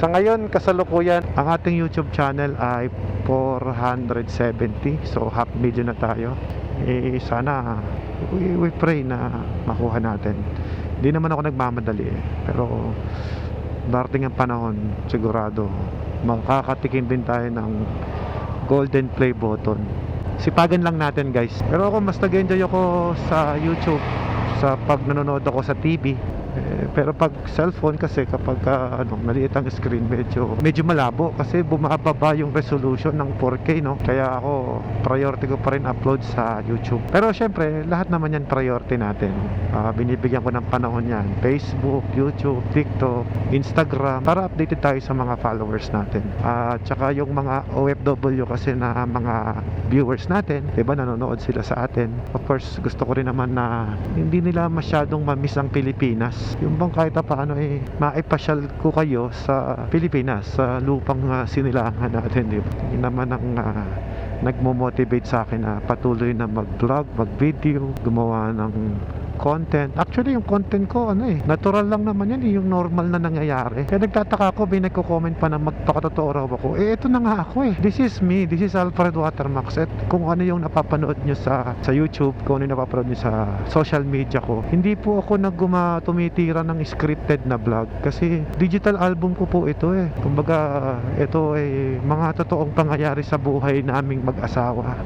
Sa ngayon, kasalukuyan, ang ating YouTube channel ay 470. So half million na tayo. Sana we pray na makuha natin. Hindi naman ako nagmamadali pero darating ang panahon, sigurado makakatikim din tayo ng golden play button. Sipagan lang natin, guys. Pero ako mas nag-enjoy ako sa YouTube sa pag nanonood ako sa TV. Pero pag cellphone kasi kapag maliit ang screen, medyo malabo kasi bumababa yung resolution ng 4K, no? Kaya ako, priority ko pa rin upload sa YouTube. Pero syempre, lahat naman yan priority natin. Binibigyan ko ng panahon yan. Facebook, YouTube, TikTok, Instagram, para updated tayo sa mga followers natin. At saka yung mga OFW kasi na mga viewers natin, diba, nanonood sila sa atin. Of course, gusto ko rin naman na hindi nila masyadong mamiss ang Pilipinas. Yung bang kahit paano maipasyal ko kayo sa Pilipinas, sa lupang sinilangan natin, diba? Yun naman ang nagmo-motivate sa akin na patuloy na mag-vlog, mag-video, gumawa ng content. Actually, yung content ko, natural lang naman yan, yung normal na nangyayari. Kaya nagtataka ako, may nagko-comment pa na magpakatotoo raw ako. Ito na nga ako This is me, this is Alfred Watermax. At kung ano yung napapanood nyo sa YouTube, kung ano yung napapanood nyo sa social media ko, hindi po ako tumitira ng scripted na vlog. Kasi digital album ko po ito Kumbaga, ito ay mga totoong pangyayari sa buhay naming mag-asawa.